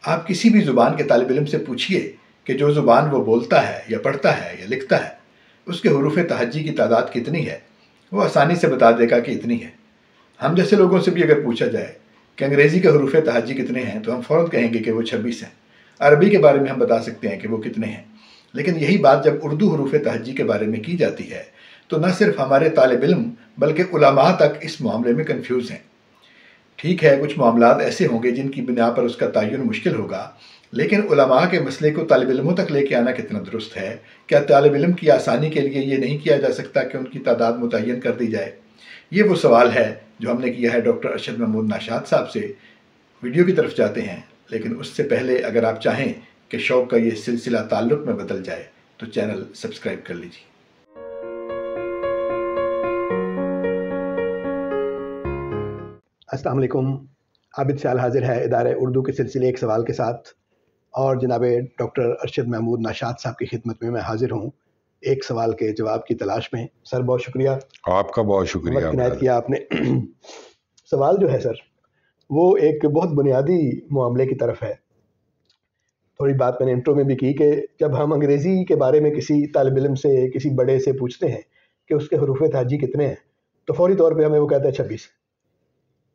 آپ کسی بھی زبان کے طالب علم سے پوچھئے کہ جو زبان وہ بولتا ہے یا پڑھتا ہے یا لکھتا ہے اس کے حروف تہجی کی تعداد کتنی ہے، وہ آسانی سے بتا دے گا کہ اتنی ہے۔ ہم جیسے لوگوں سے بھی اگر پوچھا جائے کہ انگریزی کے حروف تہجی کتنے ہیں تو ہم فوراً کہیں گے کہ وہ 26 ہیں۔ عربی کے بارے میں ہم بتا سکتے ہیں کہ وہ کتنے ہیں، لیکن یہی بات جب اردو حروف تہجی کے بارے میں کی جاتی ہے تو نہ صرف ہمارے طالب علم بلکہ علماء تک اس معاملے میں کنفیوز ہیں۔ ٹھیک ہے، کچھ معاملات ایسے ہوں گے جن کی بنا پر اس کا تعین مشکل ہوگا، لیکن علماء کے مسئلے کو طالب علموں تک لے کے آنا کتنا درست ہے؟ کیا طالب علم کی آسانی کے لیے یہ نہیں کیا جا سکتا کہ ان کی تعداد متعین کر دی جائے؟ یہ وہ سوال ہے جو ہم نے کیا ہے ڈاکٹر ارشد محمود ناشاط صاحب سے۔ ویڈیو کی طرف جاتے ہیں، لیکن اس سے پہلے اگر آپ چاہیں کہ شوق کا یہ سلسلہ تعلق میں بدل جائے تو چینل سبسکرائب کر لیجیے۔ السلام علیکم، عابد سیال حاضر ہے ادارہ اردو کے سلسلے ایک سوال کے ساتھ، اور جناب ڈاکٹر ارشد محمود ناشاط صاحب کی خدمت میں حاضر ہوں ایک سوال کے جواب کی تلاش میں۔ سر بہت شکریہ، آپ کا بہت شکریہ، وقت عنایت کیا آپ نے۔ سوال جو ہے سر وہ ایک بہت بنیادی معاملے کی طرف ہے۔ تھوڑی بات میں نے انٹرو میں بھی کی کہ جب ہم انگریزی کے بارے میں کسی طالب علم سے، کسی بڑے سے پوچھتے ہیں کہ اس کے حروف تہجی کتنے ہیں تو فوری طور پہ ہمیں وہ کہتا ہے 26۔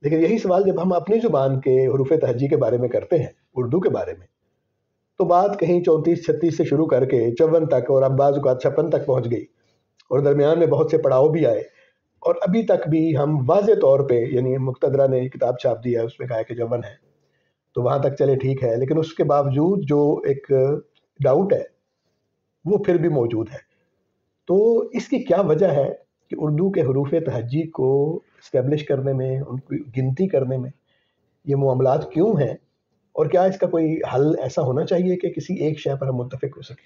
لیکن یہی سوال جب ہم اپنی زبان کے حروف تہجی کے بارے میں کرتے ہیں، اردو کے بارے میں، تو بات کہیں 34 36 سے شروع کر کے 54 تک، اور اب بعض اوقات 56 تک پہنچ گئی، اور درمیان میں بہت سے پڑاؤ بھی آئے، اور ابھی تک بھی ہم واضح طور پہ، یعنی مقتدرہ نے کتاب چھاپ دی ہے، اس میں کہا ہے کہ 54 ہے، تو وہاں تک چلے ٹھیک ہے، لیکن اس کے باوجود جو ایک ڈاؤٹ ہے وہ پھر بھی موجود ہے۔ تو اس کی کیا وجہ ہے کہ اردو کے حروف تہجی کو اسٹیبلش کرنے میں، ان کی گنتی کرنے میں یہ معاملات کیوں ہیں، اور کیا اس کا کوئی حل ایسا ہونا چاہیے کہ کسی ایک شے پر ہم متفق ہو سکیں؟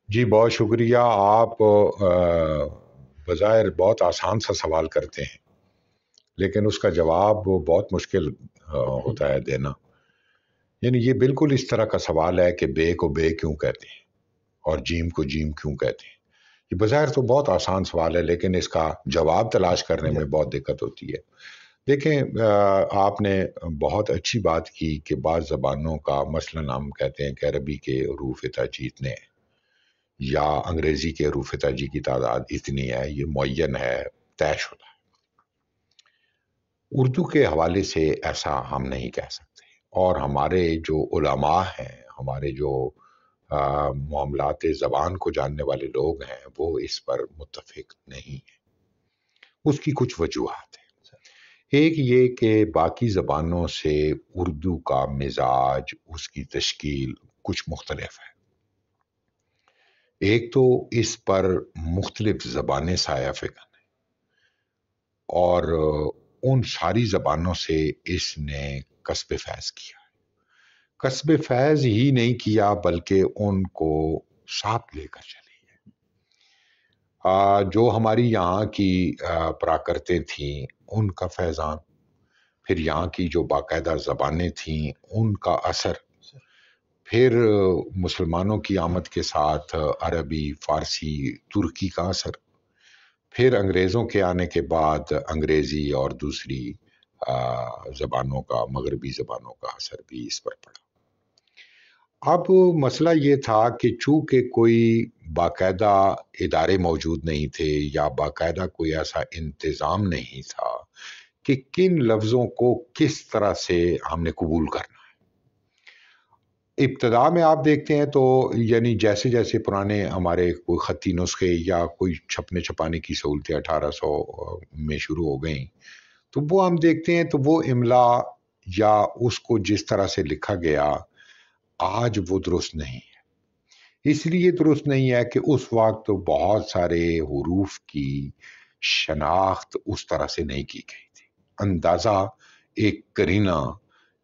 جی بہت شکریہ۔ آپ بظاہر بہت آسان سا سوال کرتے ہیں، لیکن اس کا جواب بہت مشکل ہوتا ہے دینا۔ یعنی یہ بالکل اس طرح کا سوال ہے کہ بے کو بے کیوں کہتے ہیں اور جیم کو جیم کیوں کہتے ہیں۔ یہ بظاہر تو بہت آسان سوال ہے، لیکن اس کا جواب تلاش کرنے میں بہت دقت ہوتی ہے۔ دیکھیں، آپ نے بہت اچھی بات کی کہ بعض زبانوں کا، مثلاً ہم کہتے ہیں کہ عربی کے حروف تہجی اتنے ہیں یا انگریزی کے حروف تہجی کی تعداد اتنی ہے، یہ معین ہے، طے شدہ ہے۔ اردو کے حوالے سے ایسا ہم نہیں کہہ سکتے، اور ہمارے جو علماء ہیں، ہمارے جو معاملات زبان کو جاننے والے لوگ ہیں، وہ اس پر متفق نہیں ہیں۔ اس کی کچھ وجوہات ہیں۔ ایک یہ کہ باقی زبانوں سے اردو کا مزاج، اس کی تشکیل کچھ مختلف ہے۔ ایک تو اس پر مختلف زبانیں سایہ فکن ہیں، اور ان ساری زبانوں سے اس نے کسب فیض کیا ہے۔ کسب فیض ہی نہیں کیا بلکہ ان کو ساتھ لے کر چلی ہے۔ جو ہماری یہاں کی پراکرتیں تھیں ان کا فیضان، پھر یہاں کی جو باقاعدہ زبانیں تھیں ان کا اثر، پھر مسلمانوں کی آمد کے ساتھ عربی، فارسی، ترکی کا اثر، پھر انگریزوں کے آنے کے بعد انگریزی اور دوسری زبانوں کا، مغربی زبانوں کا اثر بھی اس پر پڑا۔ اب مسئلہ یہ تھا کہ چونکہ کوئی باقاعدہ ادارے موجود نہیں تھے یا باقاعدہ کوئی ایسا انتظام نہیں تھا کہ کن لفظوں کو کس طرح سے ہم نے قبول کرنا ہے۔ ابتدا میں آپ دیکھتے ہیں تو یعنی جیسے جیسے پرانے ہمارے کوئی خطی نسخے یا کوئی چھپنے چھپانے کی سہولتیں 1800 میں شروع ہو گئیں، تو وہ ہم دیکھتے ہیں تو وہ املا یا اس کو جس طرح سے لکھا گیا آج وہ درست نہیں ہے۔ اس لیے درست نہیں ہے کہ اس وقت بہت سارے حروف کی شناخت اس طرح سے نہیں کی گئی تھی۔ اندازہ ایک قرینہ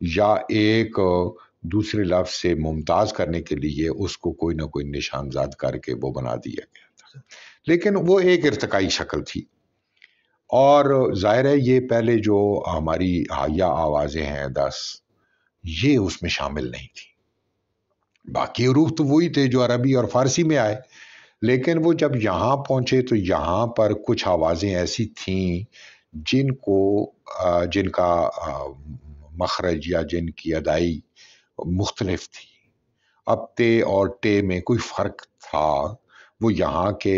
یا ایک دوسرے لفظ سے ممتاز کرنے کے لیے اس کو کوئی نہ کوئی نشانزاد کر کے وہ بنا دیا گیا تھا، لیکن وہ ایک ارتقائی شکل تھی، اور ظاہر ہے یہ پہلے جو ہماری حائیہ آوازیں ہیں 10، یہ اس میں شامل نہیں تھی۔ باقی حروف تو وہی تھے جو عربی اور فارسی میں آئے، لیکن وہ جب یہاں پہنچے تو یہاں پر کچھ آوازیں ایسی تھیں جن کا مخرج یا جن کی ادائی مختلف تھی. اب تے اور ٹے میں کوئی فرق تھا. وہ یہاں کے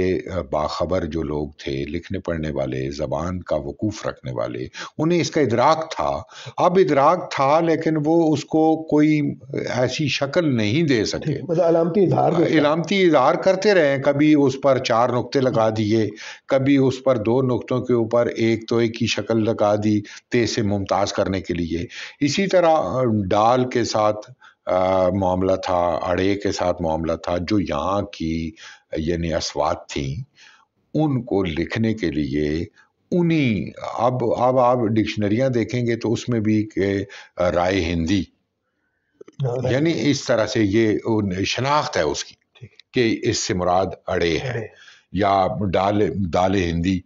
باخبر جو لوگ تھے، لکھنے پڑھنے والے، زبان کا وقوف رکھنے والے، انہیں اس کا ادراک تھا. اب ادراک تھا لیکن وہ اس کو کوئی ایسی شکل نہیں دے سکے. مطلب علامتی اظہار کرتے رہے، کبھی اس پر 4 نقطے لگا دیے، کبھی اس پر 2 نقطوں کے اوپر ایک توئے کی شکل لگا دی تے سے ممتاز کرنے کے لیے. اسی طرح ڈال کے ساتھ معاملہ تھا، اڑے کے ساتھ معاملہ تھا. جو یہاں کی یعنی اصوات تھیں ان کو لکھنے کے لیے انہی اب آپ ڈکشنریاں دیکھیں گے تو اس میں بھی کہ رائے ہندی، یعنی اس طرح سے یہ شناخت ہے اس کی کہ اس سے مراد اڑے ہے، یا ڈال ہندی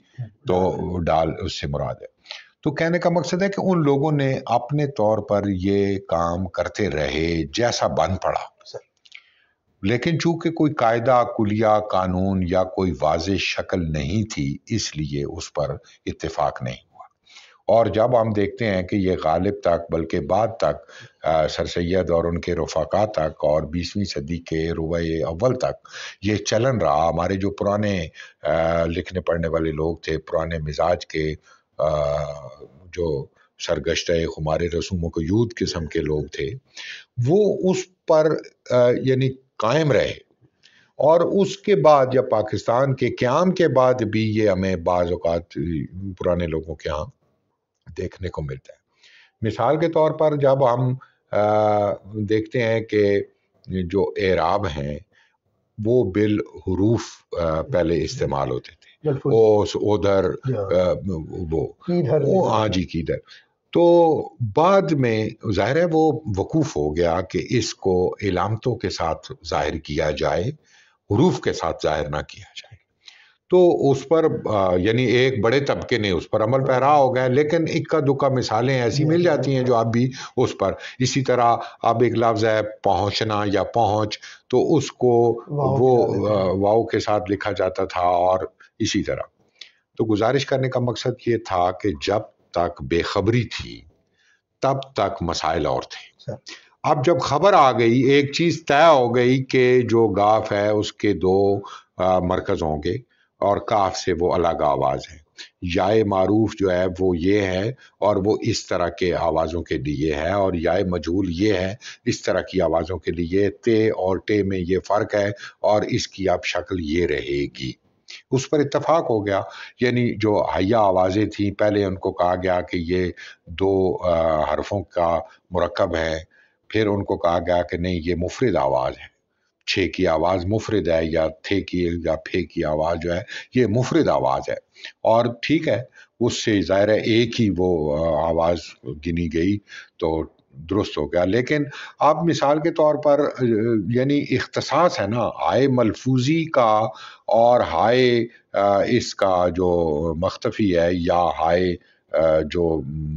تو ڈال اس سے مراد ہے. تو کہنے کا مقصد ہے کہ ان لوگوں نے اپنے طور پر یہ کام کرتے رہے جیسا بن پڑا، لیکن چونکہ کوئی قاعدہ کلیہ قانون یا کوئی واضح شکل نہیں تھی اس لیے اس پر اتفاق نہیں ہوا. اور جب ہم دیکھتے ہیں کہ یہ غالب تک بلکہ بعد تک سر سید اور ان کے رفقا تک اور 20ویں صدی کے ربع اول تک یہ چلن رہا. ہمارے جو پرانے لکھنے پڑھنے والے لوگ تھے، پرانے مزاج کے جو سرگشتہ خمار رسوم و قیود قسم کے لوگ تھے، وہ اس پر یعنی قائم رہے. اور اس کے بعد جب پاکستان کے قیام کے بعد بھی یہ ہمیں بعض اوقات پرانے لوگوں کے ہاں دیکھنے کو ملتا ہے. مثال کے طور پر جب ہم دیکھتے ہیں کہ جو اعراب ہیں وہ بالحروف پہلے استعمال ہوتے تھے، اوس، ادھر، وہ ہاں جی کیدھر. تو بعد میں ظاہر ہے وہ وقوف ہو گیا کہ اس کو علامتوں کے ساتھ ظاہر کیا جائے، حروف کے ساتھ ظاہر نہ کیا جائے. تو اس پر یعنی ایک بڑے طبقے نے اس پر عمل پیرا ہو گئے، لیکن اکا دکا مثالیں ایسی مل جاتی ہیں جو اب بھی اس پر. اسی طرح اب ایک لفظ ہے پہنچنا یا پہنچ، تو اس کو وہ واو کے ساتھ لکھا جاتا تھا. اور اسی طرح تو گزارش کرنے کا مقصد یہ تھا کہ جب تک بے خبری تھی تب تک مسائل اور تھے. اب جب خبر آ گئی، ایک چیز طے ہو گئی کہ جو گاف ہے اس کے 2 مرکز ہوں گے اور کاف سے وہ الگ آواز ہے. یائے معروف جو ہے وہ یہ ہے اور وہ اس طرح کے آوازوں کے لیے ہے، اور یائے مجہول یہ ہے اس طرح کی آوازوں کے لیے. تے اور ٹے میں یہ فرق ہے اور اس کی اب شکل یہ رہے گی. اس پر اتفاق ہو گیا. یعنی جو حیا آوازیں تھیں پہلے ان کو کہا گیا کہ یہ 2 حرفوں کا مرکب ہے، پھر ان کو کہا گیا کہ نہیں یہ مفرد آواز ہے، 6 کی آواز مفرد ہے، یا تھے کی یا پھے کی آواز جو ہے یہ مفرد آواز ہے. اور ٹھیک ہے، اس سے ظاہر ہے ایک ہی وہ آواز گنی گئی تو درست ہو گیا. لیکن اب مثال کے طور پر یعنی اختصاص ہے نا ہائے ملفوظی کا اور ہائے اس کا جو مختفی ہے یا ہائے جو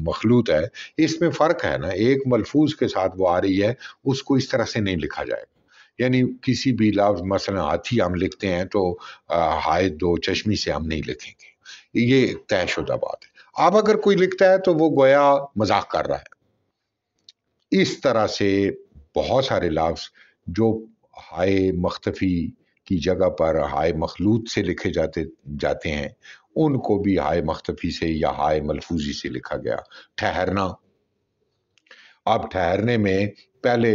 مخلوط ہے، اس میں فرق ہے نا. ایک ملفوظ کے ساتھ وہ آ رہی ہے، اس کو اس طرح سے نہیں لکھا جائے گا. یعنی کسی بھی لفظ مثلا ہاتھی ہم لکھتے ہیں تو ہائے 2 چشمی سے ہم نہیں لکھیں گے، یہ طے شدہ بات ہے. اب اگر کوئی لکھتا ہے تو وہ گویا مذاق کر رہا ہے. اس طرح سے بہت سارے لفظ جو ہائے مختفی کی جگہ پر ہائے مخلوط سے لکھے جاتے ہیں ان کو بھی ہائے مختفی سے یا ہائے ملفوظی سے لکھا گیا. ٹھہرنا، اب ٹھہرنے میں پہلے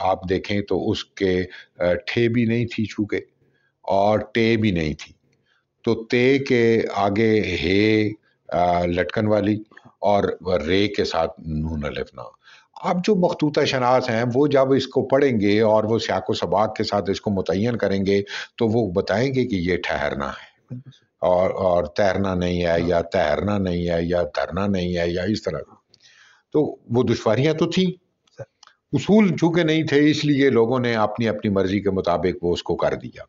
آپ دیکھیں تو اس کے ٹھے بھی نہیں تھی چونکہ، اور ٹے بھی نہیں تھی، تو تے کے آگے ہے لٹکن والی اور رے کے ساتھ نون الف نا. اب جو مخطوطہ شناس ہیں وہ جب اس کو پڑھیں گے اور وہ سیاق و سباق کے ساتھ اس کو متعین کریں گے تو وہ بتائیں گے کہ یہ ٹھہرنا ہے اور تیرنا نہیں ہے، یا تیرنا نہیں ہے، یا ترنا نہیں ہے، یا اس طرح. تو وہ دشواریاں تو تھیں، اصول چونکہ نہیں تھے، اس لیے لوگوں نے اپنی اپنی مرضی کے مطابق وہ اس کو کر دیا.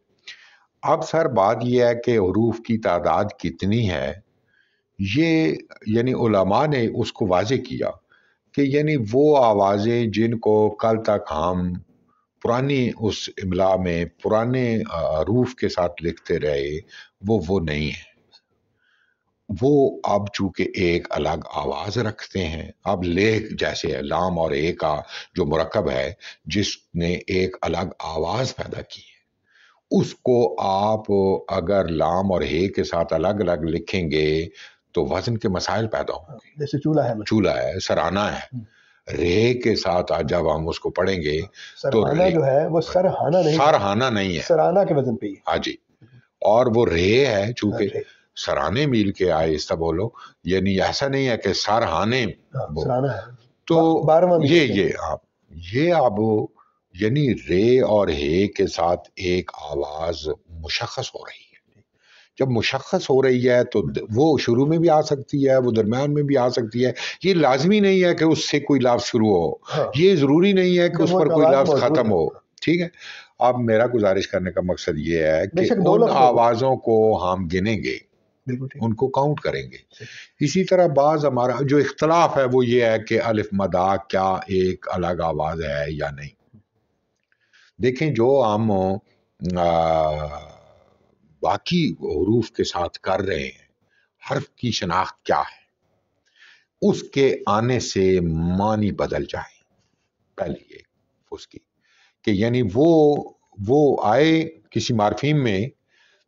اب سر بات یہ ہے کہ حروف کی تعداد کتنی ہے، یہ یعنی علماء نے اس کو واضح کیا کہ یعنی وہ آوازیں جن کو کل تک ہم پرانی اس املا میں پرانے حروف کے ساتھ لکھتے رہے وہ نہیں ہیں. وہ اب چونکہ ایک الگ آواز رکھتے ہیں. اب لے جیسے لام اور اے کا جو مرکب ہے جس نے ایک الگ آواز پیدا کی ہے، اس کو آپ اگر لام اور ہے کے ساتھ الگ الگ لکھیں گے تو وزن کے مسائل پیدا ہوں گے. جیسے چولہا ہے، چولہا ہے، سرانہ ہے. رے کے ساتھ جب ہم اس کو پڑھیں گے تو سرہانہ جو ہے وہ سرہانہ نہیں، سرہانہ نہیں ہے، سرانہ کے وزن پہ ہی. ہاں جی. اور وہ رے ہے چونکہ سرانے میل کے آہستہ بولو، یعنی ایسا نہیں ہے کہ سرہانے سرانہ ہے. تو یہ اب یعنی رے اور ہے کے ساتھ ایک آواز مشخص ہو رہی ہے. جب مشخص ہو رہی ہے تو وہ شروع میں بھی آ سکتی ہے، وہ درمیان میں بھی آ سکتی ہے. یہ لازمی نہیں ہے کہ اس سے کوئی لفظ شروع ہو، یہ ضروری نہیں ہے کہ اس پر کوئی لفظ ختم ہو. ٹھیک ہے. اب میرا گزارش کرنے کا مقصد یہ ہے کہ ان آوازوں کو ہم گنیں گے، ان کو کاؤنٹ کریں گے. اسی طرح بعض ہمارا جو اختلاف ہے وہ یہ ہے کہ الف مدہ کیا ایک الگ آواز ہے یا نہیں. دیکھیں جو ہم باقی حروف کے ساتھ کر رہے ہیں، حرف کی شناخت کیا ہے، اس کے آنے سے معنی بدل جائیں. پہلی ایک اس کی کہ یعنی وہ آئے کسی مارفیم میں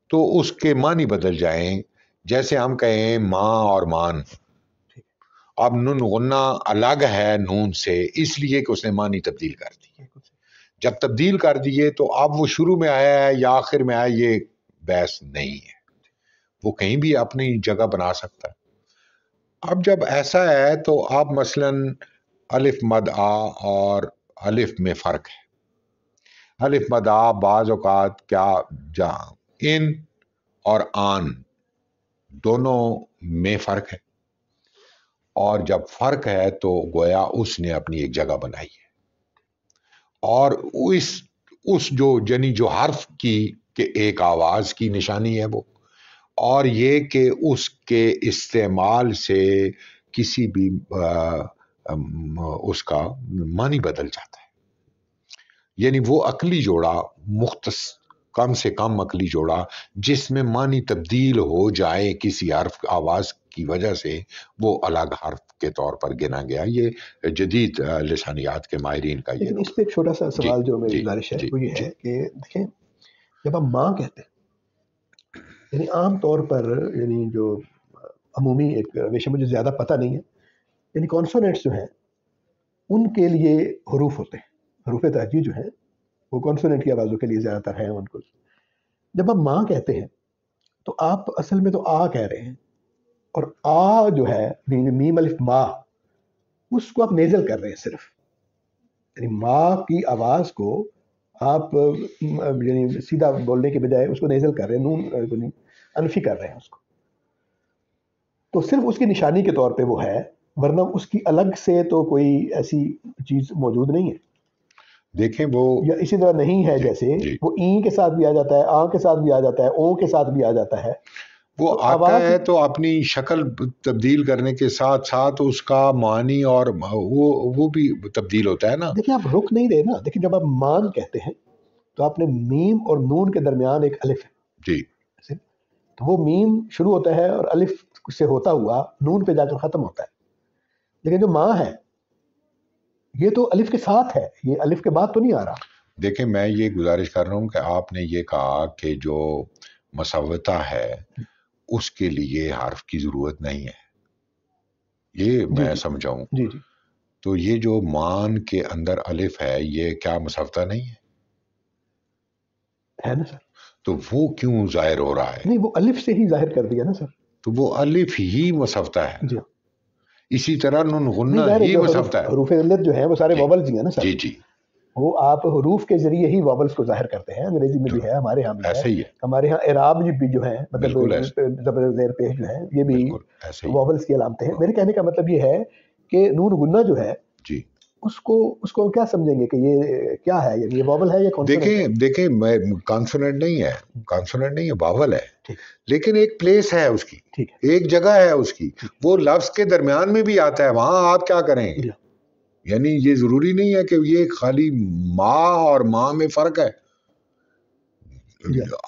تو اس کے معنی بدل جائیں. جیسے ہم کہیں ماں اور مان، اب نون غنہ الگ ہے نون سے اس لیے کہ اس نے معنی تبدیل کر دی. جب تبدیل کر دیے تو اب وہ شروع میں آیا ہے یا آخر میں آیا، یہ بحث نہیں ہے، وہ کہیں بھی اپنی جگہ بنا سکتا ہے. اب جب ایسا ہے تو آپ مثلا الف مد آ اور الف میں فرق ہے. الف مد آ بعض اوقات کیا ان اور آن دونوں میں فرق ہے، اور جب فرق ہے تو گویا اس نے اپنی ایک جگہ بنائی ہے. اور اس جو حرف کی کہ ایک آواز کی نشانی ہے وہ، اور یہ کہ اس کے استعمال سے کسی بھی اس کا معنی بدل جاتا ہے. یعنی وہ عقلی جوڑا کم سے کم عقلی جوڑا جس میں معنی تبدیل ہو جائے کسی حرف آواز کی وجہ سے، وہ الگ حرف کے طور پر گنا گیا. یہ جدید لسانیات کے ماہرین کا. لیکن اس پہ ایک چھوٹا سا سوال جو میری گزارش ہے وہ یہ ہے کہ دیکھیں جب ہم ماں کہتے ہیں، یعنی عام طور پر یعنی جو عمومی ایک ویشے مجھے زیادہ پتہ نہیں ہے، یعنی کانسونیٹس جو ہیں ان کے لیے حروف ہوتے ہیں، حروف تہجی جو ہیں وہ کانسونیٹ کی آوازوں کے لیے زیادہ تر ہیں. ان کو جب ہم ماں کہتے ہیں تو آپ اصل میں تو آ کہہ رہے ہیں، اور آ جو ہے میم الف ما، اس کو آپ نیزل کر رہے ہیں صرف. یعنی ماں کی آواز کو آپ یعنی سیدھا بولنے کے بجائے اس کو نیزل کر رہے ہیں، نون انفی کر رہے ہیں اس کو. تو صرف اس کی نشانی کے طور پہ وہ ہے، ورنہ اس کی الگ سے تو کوئی ایسی چیز موجود نہیں ہے. دیکھیں وہ یا اسی طرح نہیں ہے جیسے وہ این کے ساتھ بھی آ جاتا ہے، آ کے ساتھ بھی آ جاتا ہے، او کے ساتھ بھی آ جاتا ہے. وہ آتا ہے تو اپنی شکل تبدیل کرنے کے ساتھ ساتھ اس کا معنی اور وہ بھی تبدیل ہوتا ہے نا. دیکھیں آپ رک نہیں رہے نا. دیکھیں جب آپ مان کہتے ہیں تو آپ نے میم اور نون کے درمیان ایک الف ہے جی، تو وہ میم شروع ہوتا ہے اور الف سے ہوتا ہوا نون پہ جا کر ختم ہوتا ہے. لیکن جو ماں ہے یہ تو الف کے ساتھ ہے، یہ الف کے بعد تو نہیں آ رہا. دیکھیں میں یہ گزارش کر رہا ہوں کہ آپ نے یہ کہا کہ جو مسوتہ ہے اس کے لیے حرف کی ضرورت نہیں ہے، یہ میں سمجھاؤں. جی تو یہ جو مان کے اندر الف ہے یہ کیا مسوتہ نہیں ہے نا سر؟ تو وہ کیوں ظاہر ہو رہا ہے؟ نہیں وہ الف سے ہی ظاہر کر دیا نا سر. تو وہ الف ہی مسوتہ ہے. جی اسی طرح نون غنہ ہی مسوتہ ہے. حروف علت جو ہیں وہ سارے واولز ہی ہیں نا سر. جی وہ آپ حروف کے ذریعے ہی واولز کو ظاہر کرتے ہیں. انگریزی میں بھی ہے، ہمارے ہاں بھی ایسے ہی ہے. ہمارے ہاں اعراب بھی جو ہیں مطلب زبر زیر پیش جو ہیں یہ بھی واولز کی علامتیں ہیں. میرے کہنے کا مطلب یہ ہے کہ نون غنہ جو ہے جی اس کو کیا سمجھیں گے کہ یہ کیا ہے، یعنی یہ واول ہے یا کانسوننٹ؟ دیکھیں کانسوننٹ نہیں ہے، واول ہے، لیکن ایک پلیس ہے اس کی، ایک جگہ ہے اس کی، وہ لفظ کے درمیان میں بھی آتا ہے. وہاں آپ کیا کریں گے؟ یعنی یہ ضروری نہیں ہے کہ یہ خالی ماں اور ماں میں فرق ہے.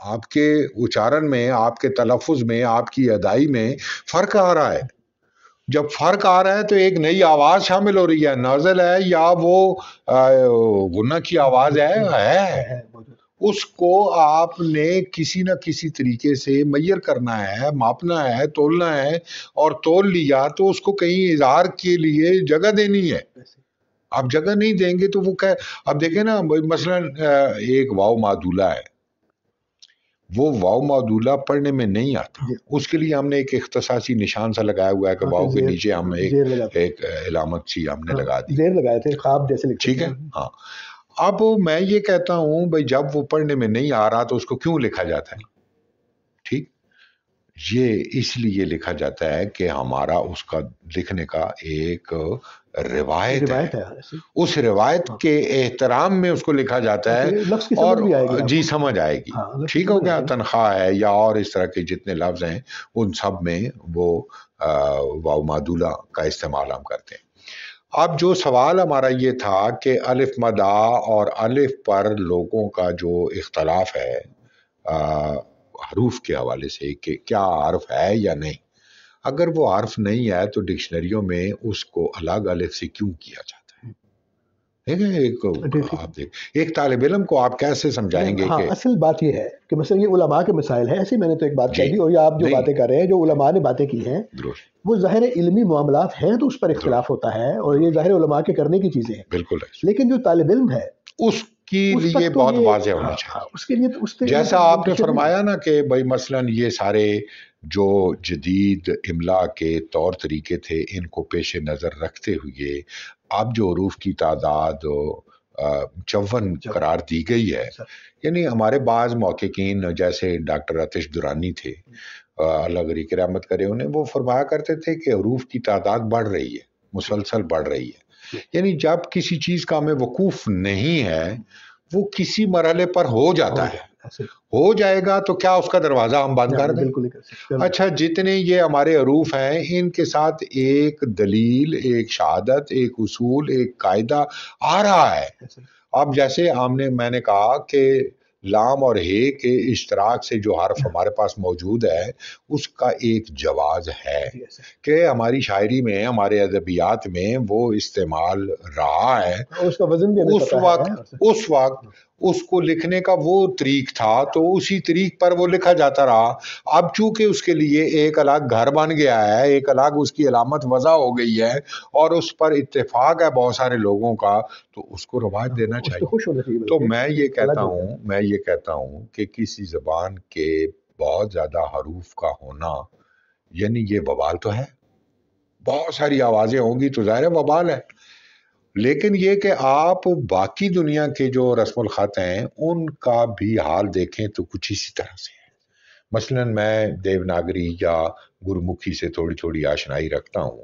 آپ کے اچارن میں، آپ کے تلفظ میں، آپ کی ادائی میں فرق آ رہا ہے. جب فرق آ رہا ہے تو ایک نئی آواز شامل ہو رہی ہے، نازل ہے یا وہ غنہ کی آواز ہے. اس کو آپ نے کسی نہ کسی طریقے سے میئر کرنا ہے، ماپنا ہے، تولنا ہے، اور تول لیا تو اس کو کہیں اظہار کے لیے جگہ دینی ہے. آپ جگہ نہیں دیں گے تو وہ اب دیکھیں نا، مثلا ایک واو معدولہ ہے، وہ واو معدولہ پڑھنے میں نہیں آتا، اس کے لیے ہم نے ایک اختصاصی نشان سا لگایا ہوا ہے کہ واو کے نیچے ہم ایک علامت سی ہم نے لگا دی، زیر لگائے تھے، خواب جیسے لکھتے. ٹھیک ہے. ہاں، اب میں یہ کہتا ہوں بھائی جب وہ پڑھنے میں نہیں آ رہا تو اس کو کیوں لکھا جاتا ہے؟ ٹھیک، یہ اس لیے لکھا جاتا ہے کہ ہمارا اس کا لکھنے کا ایک روایت ہے، اس روایت کے احترام میں اس کو لکھا جاتا ہے، اور جی سمجھ آئے گی. ٹھیک ہو گیا. تنخواہ ہے یا اور اس طرح کے جتنے لفظ ہیں ان سب میں وہ واو معدولہ کا استعمال ہم کرتے ہیں. اب جو سوال ہمارا یہ تھا کہ الف مدا اور الف پر لوگوں کا جو اختلاف ہے حروف کے حوالے سے کہ کیا حرف ہے یا نہیں، اگر وہ حرف نہیں ہے تو ڈکشنریوں میں اس کو الگ الف سے کیوں کیا جاتا ہے؟ ایک طالب علم کو آپ کیسے سمجھائیں گے؟ کہ اصل بات یہ ہے کہ مثلا یہ علماء کے مسائل ہیں، ایسے میں نے تو ایک بات کہی، اور یہ آپ جو باتیں کر رہے ہیں جو علماء نے باتیں کی ہیں وہ ظاہر علمی معاملات ہیں تو اس پر اختلاف ہوتا ہے، اور یہ ظاہر علماء کے کرنے کی چیزیں ہیں. بالکل. لیکن جو طالب علم ہے اس کے لیے بہت واضح ہونا چاہیے. اس کے لیے جیسا آپ نے فرمایا نا کہ بھائی مثلا یہ سارے جو جدید املا کے طور طریقے تھے ان کو پیش نظر رکھتے ہوئے اب جو حروف کی تعداد 54 قرار دی گئی ہے، یعنی ہمارے بعض محققین جیسے ڈاکٹر آتش درانی تھے، اللہ غریق کی رحمت کرے انہیں، وہ فرمایا کرتے تھے کہ حروف کی تعداد بڑھ رہی ہے، مسلسل بڑھ رہی ہے. یعنی جب کسی چیز کا ہمیں وقوف نہیں ہے وہ کسی مرحلے پر ہو جاتا ہے، ہو جائے گا تو کیا اس کا دروازہ ہم بند کر دیں؟ اچھا، جتنے یہ ہمارے حروف ہیں ان کے ساتھ ایک دلیل، ایک شہادت، ایک اصول، ایک قاعدہ آ رہا ہے. اب جیسے میں نے کہا کہ لام اور ہے کے اشتراک سے جو حرف ہمارے پاس موجود ہے اس کا ایک جواز ہے کہ ہماری شاعری میں، ہمارے ادبیات میں وہ استعمال رہا ہے. اس کا وزن بھی اس وقت اس کو لکھنے کا وہ طریق تھا تو اسی طریق پر وہ لکھا جاتا رہا. اب چونکہ اس کے لیے ایک الگ گھر بن گیا ہے، ایک الگ اس کی علامت وضع ہو گئی ہے اور اس پر اتفاق ہے بہت سارے لوگوں کا، تو اس کو رواج دینا چاہیے. تو میں یہ کہتا ہوں کہ کسی زبان کے بہت زیادہ حروف کا ہونا یعنی یہ وبال تو ہے. بہت ساری آوازیں ہوں گی تو ظاہر ہے وبال ہے، لیکن یہ کہ آپ باقی دنیا کے جو رسم الخط ہیں ان کا بھی حال دیکھیں تو کچھ اسی طرح سے ہے. مثلا میں دیوناگری یا گرمکھی سے تھوڑی تھوڑی آشنائی رکھتا ہوں.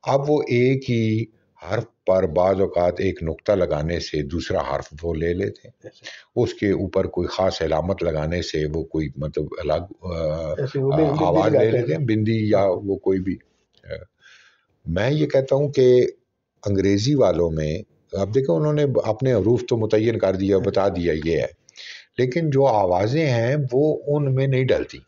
اب وہ ایک ہی حرف پر بعض اوقات ایک نقطہ لگانے سے دوسرا حرف وہ لے لیتے ہیں، اس کے اوپر کوئی خاص علامت لگانے سے وہ کوئی مطلب الگ آواز لے لیتے ہیں، بندی یا وہ کوئی بھی. میں یہ کہتا ہوں کہ انگریزی والوں میں اب دیکھو انہوں نے اپنے حروف تو متعین کر دیا، بتا دیا یہ ہے، لیکن جو آوازیں ہیں وہ ان میں نہیں ڈلتی.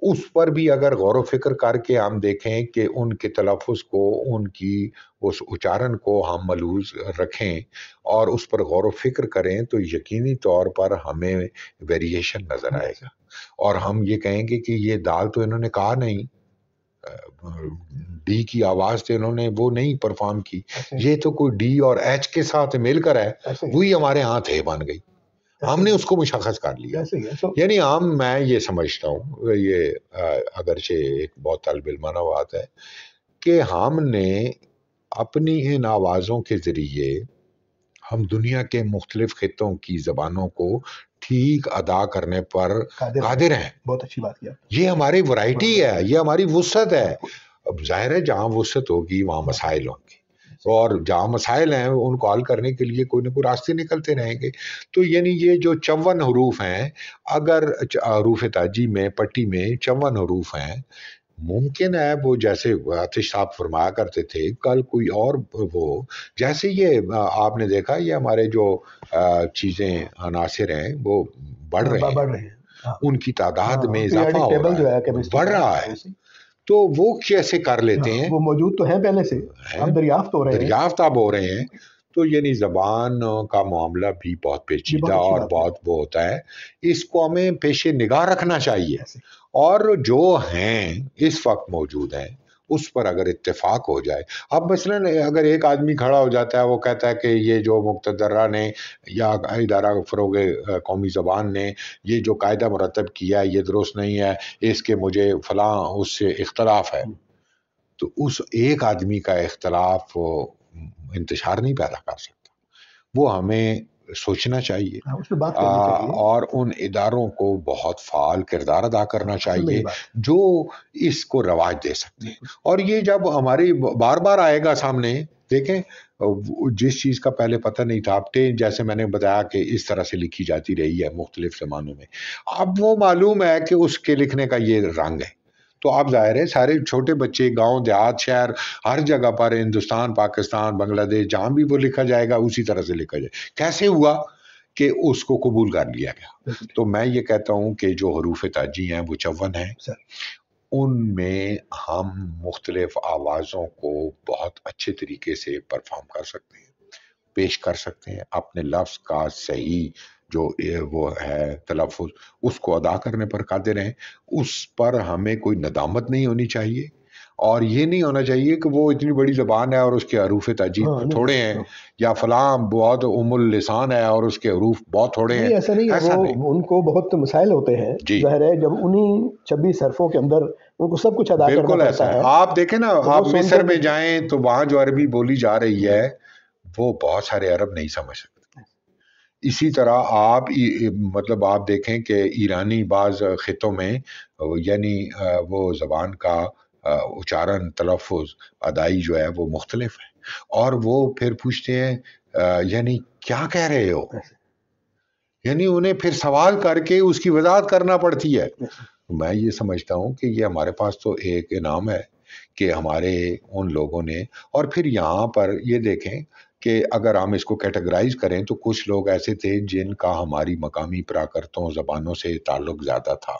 اس پر بھی اگر غور و فکر کر کے ہم دیکھیں کہ ان کے تلفظ کو، ان کی اس اچارن کو ہم ملحوظ رکھیں اور اس پر غور و فکر کریں تو یقینی طور پر ہمیں ویریشن نظر آئے گا، اور ہم یہ کہیں گے کہ یہ دال تو انہوں نے کہا نہیں، ڈی کی آواز تو انہوں نے وہ نہیں پرفارم کی، یہ تو کوئی ڈی اور ایچ کے ساتھ مل کر ہے، وہی ہمارے ہاں تھے بن گئی، ہم نے اس کو مشخص کر لیا. یعنی میں یہ سمجھتا ہوں، یہ اگرچہ ایک بہت طالب علمانہ بات ہے کہ ہم نے اپنی ان آوازوں کے ذریعے ہم دنیا کے مختلف خطوں کی زبانوں کو ٹھیک ادا کرنے پر قادر ہیں. بہت اچھی بات کیا. یہ ہماری ورائٹی ہے، یہ ہماری وسعت ہے. اب ظاہر ہے جہاں وسعت ہوگی وہاں مسائل ہوں گے، اور جہاں مسائل ہیں ان کو حل کرنے کے لیے کوئی نہ کوئی راستے نکلتے رہیں گے. تو یعنی یہ جو 54 حروف ہیں، اگر حروف تہجی میں پٹی میں 54 حروف ہیں، ممکن ہے وہ جیسے آتش صاحب فرمایا کرتے تھے کل کوئی اور وہ جیسے یہ آپ نے دیکھا یہ ہمارے جو چیزیں عناصر ہیں وہ بڑھ رہے ہیں ان کی تعداد میں اضافہ ہو رہا ہے بڑھ رہا ہے تو وہ کیسے کر لیتے ہیں وہ موجود تو ہیں پہلے سے اب دریافت اب ہو رہے ہیں تو یعنی زبان کا معاملہ بھی بہت پیچیدہ اور بہت وہ ہوتا ہے اس کو ہمیں پیش نگاہ رکھنا چاہیے اور جو ہیں اس وقت موجود ہیں اس پر اگر اتفاق ہو جائے اب مثلا اگر ایک آدمی کھڑا ہو جاتا ہے وہ کہتا ہے کہ یہ جو مقتدرہ نے یا ادارہ فروغ قومی زبان نے یہ جو قاعدہ مرتب کیا ہے یہ درست نہیں ہے اس کے مجھے فلاں اس سے اختلاف ہے تو اس ایک آدمی کا اختلاف انتشار نہیں پیدا کر سکتا وہ ہمیں سوچنا چاہیے اور ان اداروں کو بہت فعال کردار ادا کرنا چاہیے جو اس کو رواج دے سکتے ہیں اور یہ جب ہماری بار بار آئے گا سامنے دیکھیں جس چیز کا پہلے پتہ نہیں تھا اب جیسے میں نے بتایا کہ اس طرح سے لکھی جاتی رہی ہے مختلف زمانوں میں اب وہ معلوم ہے کہ اس کے لکھنے کا یہ رنگ ہے تو آپ ظاہر ہے سارے چھوٹے بچے گاؤں دیہات شہر ہر جگہ پر ہندوستان پاکستان بنگلہ دیش جہاں بھی وہ لکھا جائے گا اسی طرح سے لکھا جائے کیسے ہوا کہ اس کو قبول کر لیا گیا تو میں یہ کہتا ہوں کہ جو حروف تاجی ہیں وہ 54 ہیں ان میں ہم مختلف آوازوں کو بہت اچھے طریقے سے پرفارم کر سکتے ہیں پیش کر سکتے ہیں اپنے لفظ کا صحیح جو وہ ہے تلفظ اس کو ادا کرنے پر قادر ہیں اس پر ہمیں کوئی ندامت نہیں ہونی چاہیے اور یہ نہیں ہونا چاہیے کہ وہ اتنی بڑی زبان ہے اور اس کے حروف تاجی تھوڑے ہیں یا فلاں بہت اللسان ہے اور اس کے حروف بہت تھوڑے ہیں ایسا نہیں ہے ان کو بہت مسائل ہوتے ہیں ظاہر ہے جب انہی 26 حرفوں کے اندر ان کو سب کچھ ادا کرنا پڑتا ہے آپ دیکھیں نا آپ مصر میں جائیں تو وہاں جو عربی بولی جا رہی ہے وہ بہت سارے عرب نہیں سمجھ سکتے اسی طرح آپ مطلب آپ دیکھیں کہ ایرانی بعض خطوں میں یعنی وہ زبان کا اچارن تلفظ ادائی جو ہے وہ مختلف ہے اور وہ پھر پوچھتے ہیں یعنی کیا کہہ رہے ہو یعنی انہیں پھر سوال کر کے اس کی وضاحت کرنا پڑتی ہے میں یہ سمجھتا ہوں کہ یہ ہمارے پاس تو ایک انعام ہے کہ ہمارے ان لوگوں نے اور پھر یہاں پر یہ دیکھیں کہ اگر ہم اس کو کیٹیگرائز کریں تو کچھ لوگ ایسے تھے جن کا ہماری مقامی پراکرتوں زبانوں سے تعلق زیادہ تھا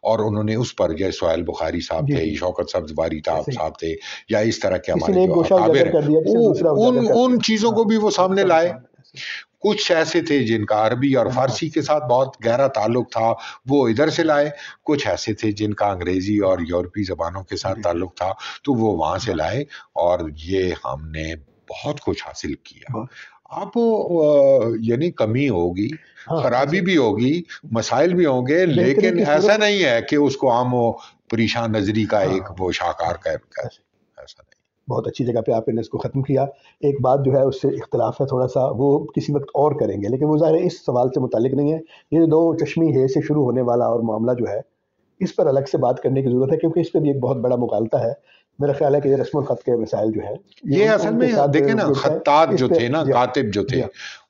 اور انہوں نے اس پر جیسے سہیل بخاری صاحب تھے شوکت سبزواری صاحب تھے یا اس طرح کے ہمارے جو اکابر ہیں ان چیزوں کو بھی وہ سامنے لائے کچھ ایسے تھے جن کا عربی اور فارسی کے ساتھ بہت گہرا تعلق تھا وہ ادھر سے لائے کچھ ایسے تھے جن کا انگریزی اور یورپی زبانوں کے ساتھ تعلق تھا تو وہ وہاں سے لائے اور یہ ہم نے بہت کچھ حاصل کیا اب یعنی کمی ہوگی خرابی بھی ہوگی مسائل بھی ہوں گے لیکن ایسا نہیں ہے کہ اس کو ہم پریشان نظری کا ایک وہ شاہکار ایسا نہیں بہت اچھی جگہ پہ آپ نے اس کو ختم کیا ایک بات جو ہے اس سے اختلاف ہے تھوڑا سا وہ کسی وقت اور کریں گے لیکن وہ ظاہر ہے اس سوال سے متعلق نہیں ہے یہ دو چشمی ہے سے شروع ہونے والا اور معاملہ جو ہے اس پر الگ سے بات کرنے کی ضرورت ہے کیونکہ اس پہ بھی ایک بہت بڑا مغالطہ ہے میرا خیال ہے کہ یہ رسم الخط کے مسائل جو ہے یہ اصل میں دیکھیں نا خطاط جو تھے نا کاتب جو تھے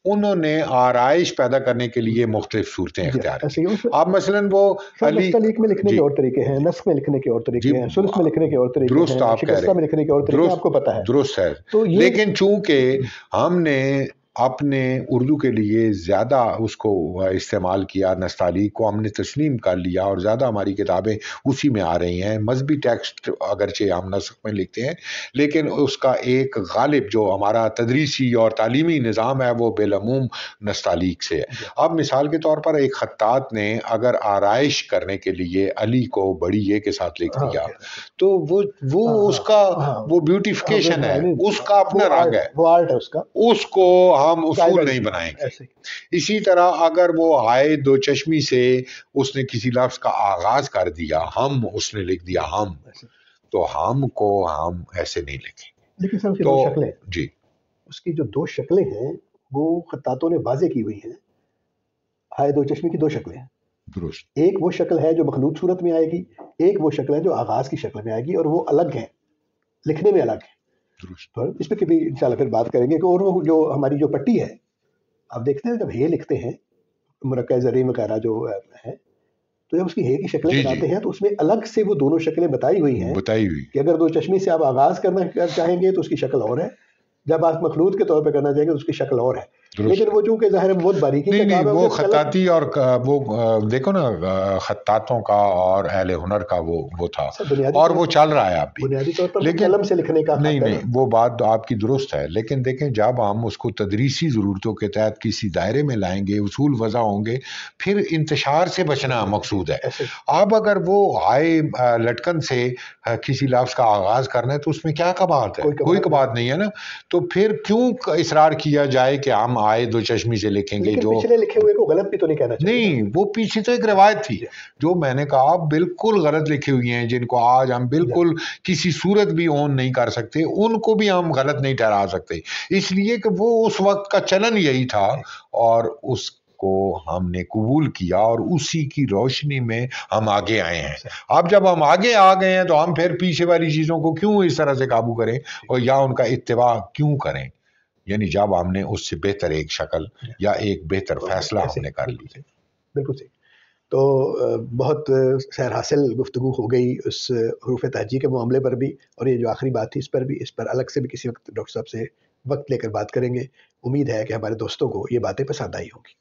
انہوں نے آرائش پیدا کرنے کے لیے مختلف صورتیں اختیار کی اب مثلاً وہ نستعلیق میں لکھنے کے اور طریقے ہیں نسخ میں لکھنے کے اور طریقے ہیں ثلث میں لکھنے کے اور طریقے ہیں شکستہ میں لکھنے کے اور طریقے ہیں آپ کو پتہ ہے درست ہے لیکن چونکہ ہم نے اپنے اردو کے لیے زیادہ اس کو استعمال کیا نستعلیق کو ہم نے تسلیم کر لیا اور زیادہ ہماری کتابیں اسی میں آ رہی ہیں مذہبی ٹیکسٹ اگرچہ ہم نسخ میں لکھتے ہیں لیکن اس کا ایک غالب جو ہمارا تدریسی اور تعلیمی نظام ہے وہ بالعموم نستعلیق سے ہے اب مثال کے طور پر ایک خطاط نے اگر آرائش کرنے کے لیے علی کو بڑی اے کے ساتھ لکھ دیا تو وہ اس کا وہ بیوٹیفیکیشن ہے اس کا اپنا رنگ ہے وہ آرٹ ہے اس کو ہم اصول نہیں بنائیں گے اسی طرح اگر وہ ہائے دو چشمی سے اس نے کسی لفظ کا آغاز کر دیا ہم اس نے لکھ دیا ہم تو ہم کو ہم ایسے نہیں لکھیں لیکن سر دو شکلیں جی اس کی جو دو شکلیں ہیں وہ خطاطوں نے واضح کی ہوئی ہیں ہائے دو چشمی کی دو شکلیں ہیں درست ایک وہ شکل ہے جو مخلوط صورت میں آئے گی ایک وہ شکل ہے جو آغاز کی شکل میں آئے گی اور وہ الگ ہے لکھنے میں الگ ہے اس پہ کبھی انشاءاللہ پھر بات کریں گے کہ اور وہ جو ہماری جو پٹی ہے آپ دیکھتے ہیں جب یہ لکھتے ہیں مرکز زریں وغیرہ جو ہے تو جب اس کی ہے کی شکلیں جی بتاتے ہیں تو اس میں الگ سے وہ دونوں شکلیں بتائی ہوئی ہیں بتائی ہوئی. کہ اگر دو چشمی سے آپ آغاز کرنا چاہیں گے تو اس کی شکل اور ہے، جب آپ مخلوط کے طور پہ کرنا چاہیں گے تو اس کی شکل اور ہے. لیکن وہ چونکہ ظاہر ہے بہت باریکی کا نہیں کام ہے، وہ خطاطی اور وہ دیکھو نا خطاطوں کا اور اہل ہنر کا وہ تھا، اور وہ چل رہا ہے اب بھی. بنیادی طور پر لیکن قلم سے لکھنے کا نہیں وہ بات آپ کی درست ہے، لیکن دیکھیں جب ہم اس کو تدریسی ضرورتوں کے تحت کسی دائرے میں لائیں گے، اصول وضع ہوں گے، پھر انتشار سے بچنا مقصود ہے. اب اگر وہ آئے لٹکن سے کسی لفظ کا آغاز کرنا ہے تو اس میں کیا کباہت ہے؟ کوئی کباہت نہیں ہے نا. تو پھر کیوں اصرار کیا جائے کہ ہم آئے دو چشمی سے لکھیں گے؟ جو پچھلے لکھے ہوئے کو غلط بھی تو نہیں کہنا چاہیے. نہیں، وہ پیچھے تو ایک روایت تھی جو میں نے کہا بالکل غلط لکھی ہوئی ہیں، جن کو آج ہم بالکل کسی صورت بھی اون نہیں کر سکتے، ان کو بھی ہم غلط نہیں ٹھہرا سکتے، اس لیے کہ وہ اس وقت کا چلن یہی تھا اور اس کو ہم نے قبول کیا اور اسی کی روشنی میں ہم آگے آئے ہیں. اب جب ہم آگے آ گئے ہیں تو ہم پھر پیچھے والی چیزوں کو کیوں اس طرح سے قابو کریں اور یا ان کا اتباع کیوں کریں؟ یعنی جب ہم نے اس سے بہتر ایک شکل یا ایک بہتر فیصلہ ہم نے کر لی. بالکل صحیح. تو بہت سیر حاصل گفتگو ہو گئی اس حروف تہجی کے معاملے پر بھی، اور یہ جو آخری بات تھی اس پر الگ سے بھی کسی وقت ڈاکٹر صاحب سے وقت لے کر بات کریں گے. امید ہے کہ ہمارے دوستوں کو یہ باتیں پسند آئی ہوں گی.